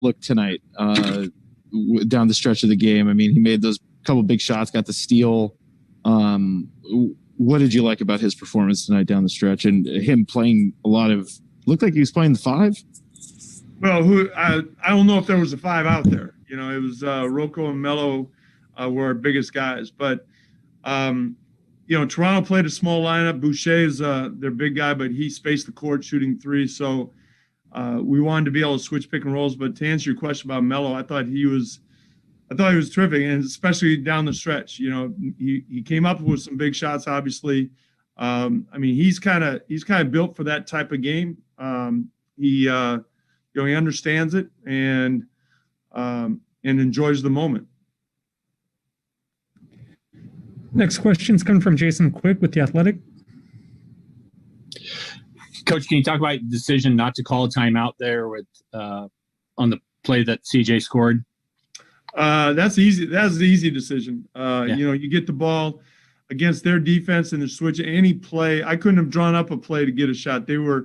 look tonight down the stretch of the game? I mean, he made those couple big shots, got the steal. What did you like about his performance tonight down the stretch and him playing a lot of? Looked like he was playing the five. Well, I don't know if there was a five out there. You know, it was Rocco and Melo were our biggest guys, but you know, Toronto played a small lineup. Boucher is their big guy, but he spaced the court shooting three. So we wanted to be able to switch pick and rolls. But to answer your question about Melo, I thought he was terrific, and especially down the stretch. You know, he came up with some big shots. Obviously, I mean, he's kind of built for that type of game. He understands it and enjoys the moment. Next question's coming from Jason Quick with The Athletic. Coach, can you talk about the decision not to call a timeout there with on the play that CJ scored? That's easy. That's the easy decision. You know, you get the ball against their defense and they're switching any play. I couldn't have drawn up a play to get a shot. They're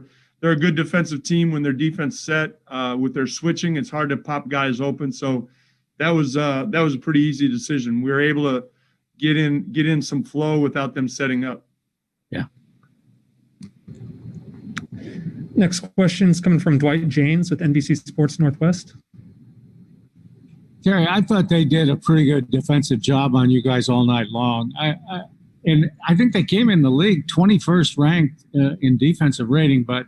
a good defensive team when their defense set with their switching. It's hard to pop guys open. So that was a pretty easy decision. We were able to get in some flow without them setting up. Yeah. Next question is coming from Dwight James with NBC Sports Northwest. Terry, I thought they did a pretty good defensive job on you guys all night long. And I think they came in the league 21st ranked in defensive rating, but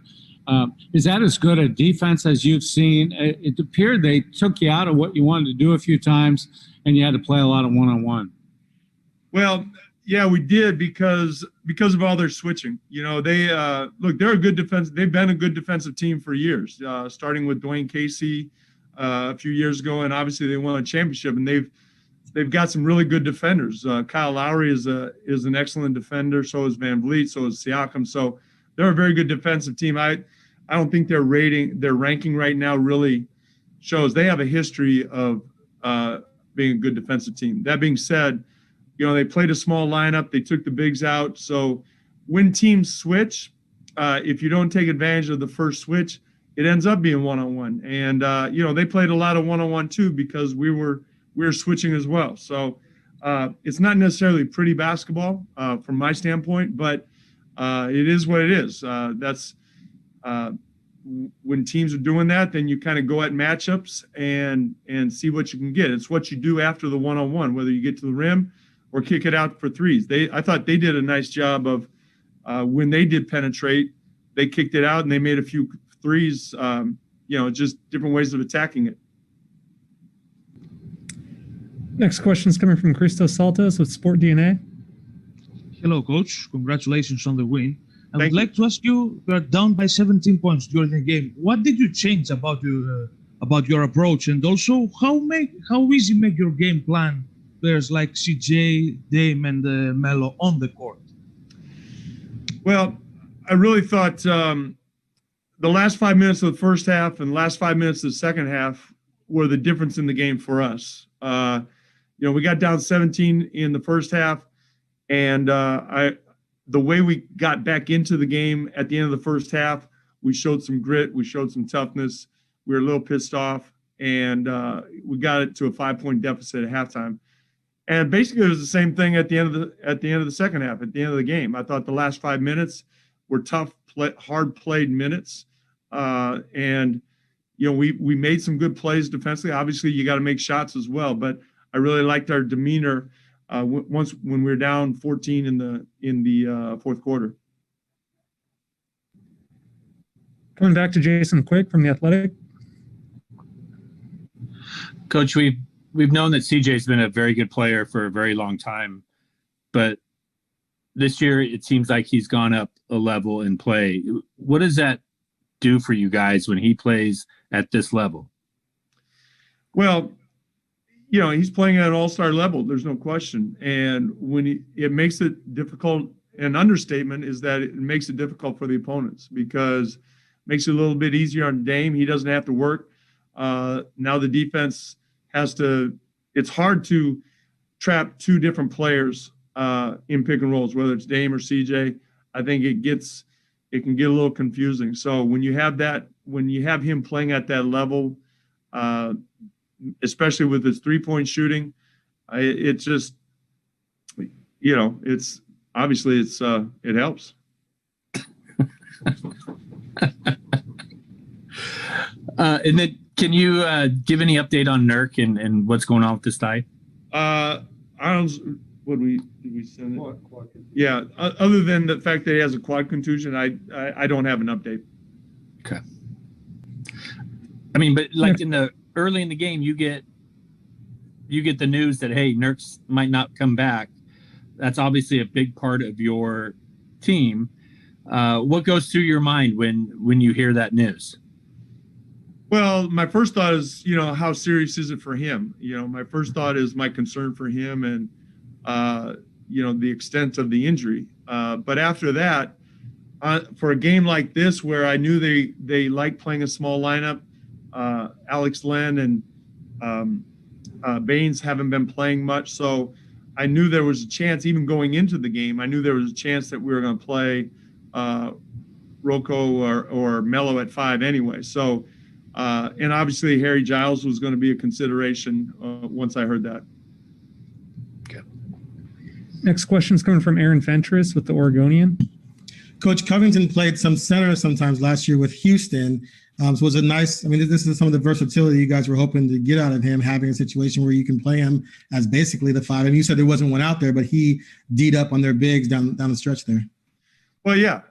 is that as good a defense as you've seen? It appeared they took you out of what you wanted to do a few times, and you had to play a lot of one-on-one. Well, yeah, we did because of all their switching. You know, they're a good defense. They've been a good defensive team for years, starting with Dwayne Casey a few years ago, and obviously they won a championship. And they've got some really good defenders. Kyle Lowry is an excellent defender. So is Van Vliet. So is Siakam. So they're a very good defensive team. I don't think their ranking right now really shows. They have a history of being a good defensive team. That being said, you know, they played a small lineup. They took the bigs out. So when teams switch, if you don't take advantage of the first switch, it ends up being one-on-one. And, you know, they played a lot of one-on-one too because we were switching as well. So it's not necessarily pretty basketball from my standpoint, but it is what it is. That's when teams are doing that, then you kind of go at matchups and see what you can get. It's what you do after the one-on-one, whether you get to the rim or kick it out for threes. I thought they did a nice job of when they did penetrate, they kicked it out and they made a few threes, you know, just different ways of attacking it. Next question is coming from Christos Saltas with Sport DNA. Hello, Coach. Congratulations on the win. I would like to ask you are down by 17 points during the game. What did you change about your approach, and also how easy make your game plan players like CJ, Dame, and Melo on the court? Well, I really thought the last 5 minutes of the first half and the last 5 minutes of the second half were the difference in the game for us. You know, we got down 17 in the first half, and the way we got back into the game at the end of the first half, we showed some grit, we showed some toughness. We were a little pissed off, and we got it to a 5-point deficit at halftime. And basically, it was the same thing at the end of the second half. At the end of the game, I thought the last 5 minutes were tough, hard played minutes, and you know we made some good plays defensively. Obviously, you got to make shots as well, but I really liked our demeanor when we were down 14 in the fourth quarter. Coming back to Jason Quick from The Athletic. Coach, we've known that CJ's been a very good player for a very long time, but this year it seems like he's gone up a level in play. What does that do for you guys when he plays at this level? Well, you know, he's playing at an all-star level. There's no question. And when it makes it difficult, an understatement is that it makes it difficult for the opponents because it makes it a little bit easier on Dame. He doesn't have to work. Now the defense has to – it's hard to trap two different players in pick and rolls, whether it's Dame or CJ. I think it can get a little confusing. So when you have him playing at that level, especially with his 3-point shooting. It just, it's obviously it helps. And then can you give any update on Nurk and what's going on with this tie? I don't. Did we send it? Quad. Yeah. Other than the fact that he has a quad contusion, I don't have an update. Okay. I mean, but like early in the game, you get the news that, hey, Nurk might not come back. That's obviously a big part of your team. What goes through your mind when you hear that news? Well, my first thought is, how serious is it for him? My first thought is my concern for him and, the extent of the injury. But after that, for a game like this, where I knew they like playing a small lineup, Alex Len and Baines haven't been playing much. So I knew there was a chance, even going into the game, I knew there was a chance that we were going to play Rocco or Melo at 5 anyway. So, and obviously Harry Giles was going to be a consideration once I heard that. Okay. Next question is coming from Aaron Fentress with the Oregonian. Coach, Covington played some center sometimes last year with Houston. So was it nice? I mean, this is some of the versatility you guys were hoping to get out of him, having a situation where you can play him as basically the 5. And you said there wasn't one out there, but he D'd up on their bigs down the stretch there. Well, yeah.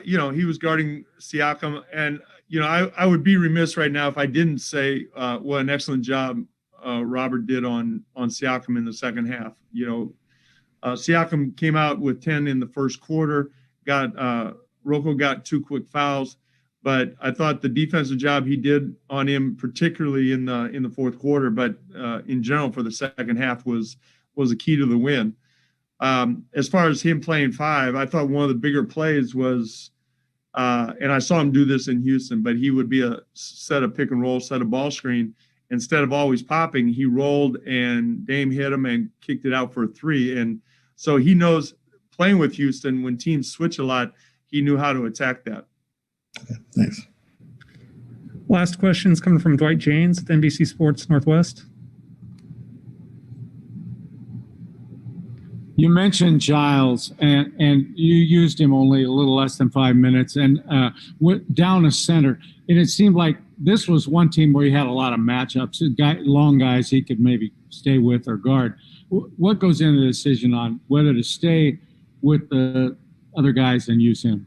He was guarding Siakam. And, I would be remiss right now if I didn't say what an excellent job Robert did on Siakam in the second half. Siakam came out with 10 in the first quarter, Rocco got 2 quick fouls. But I thought the defensive job he did on him, particularly in the fourth quarter, but in general for the second half was a key to the win. As far as him playing 5, I thought one of the bigger plays was, and I saw him do this in Houston, but he would be a set of pick and roll, set of ball screen. Instead of always popping, he rolled and Dame hit him and kicked it out for a 3. And so he knows, playing with Houston, when teams switch a lot, he knew how to attack that. Okay, thanks. Last question is coming from Dwight James with NBC Sports Northwest. You mentioned Giles, and you used him only a little less than 5 minutes, and went down a center. And it seemed like this was one team where he had a lot of matchups, long guys he could maybe stay with or guard. What goes into the decision on whether to stay with the other guys and use him?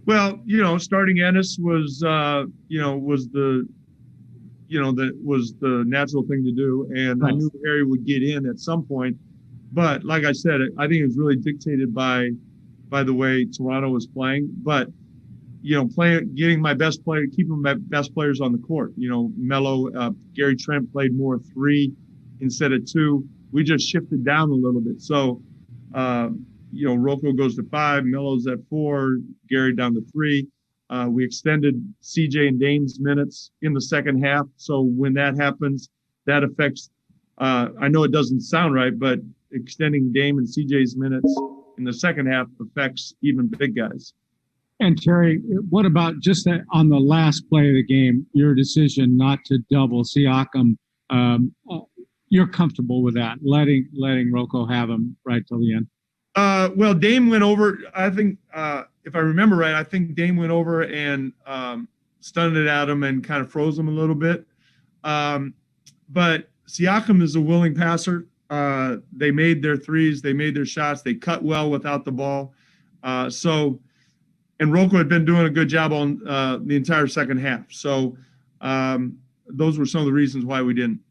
Well, starting Ennis was the natural thing to do, and I knew Harry would get in at some point. But like I said, I think it was really dictated by the way Toronto was playing. But getting my best player, keeping my best players on the court. Melo, Gary Trent played more 3 instead of 2. We just shifted down a little bit. So, Rocco goes to 5, Melo's at 4, Gary down to 3. We extended CJ and Dame's minutes in the second half. So when that happens, that affects, I know it doesn't sound right, but extending Dame and CJ's minutes in the second half affects even big guys. And Terry, what about just on the last play of the game, your decision not to double Siakam? You're comfortable with that, letting Rocco have him right till the end? Well, Dame went over, I think, if I remember right, I think Dame went over and stunned it at him and kind of froze him a little bit. But Siakam is a willing passer. They made their threes. They made their shots. They cut well without the ball. And Rocco had been doing a good job on the entire second half. So those were some of the reasons why we didn't.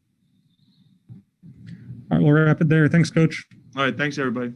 All right, we'll wrap it there. Thanks, Coach. All right, thanks, everybody.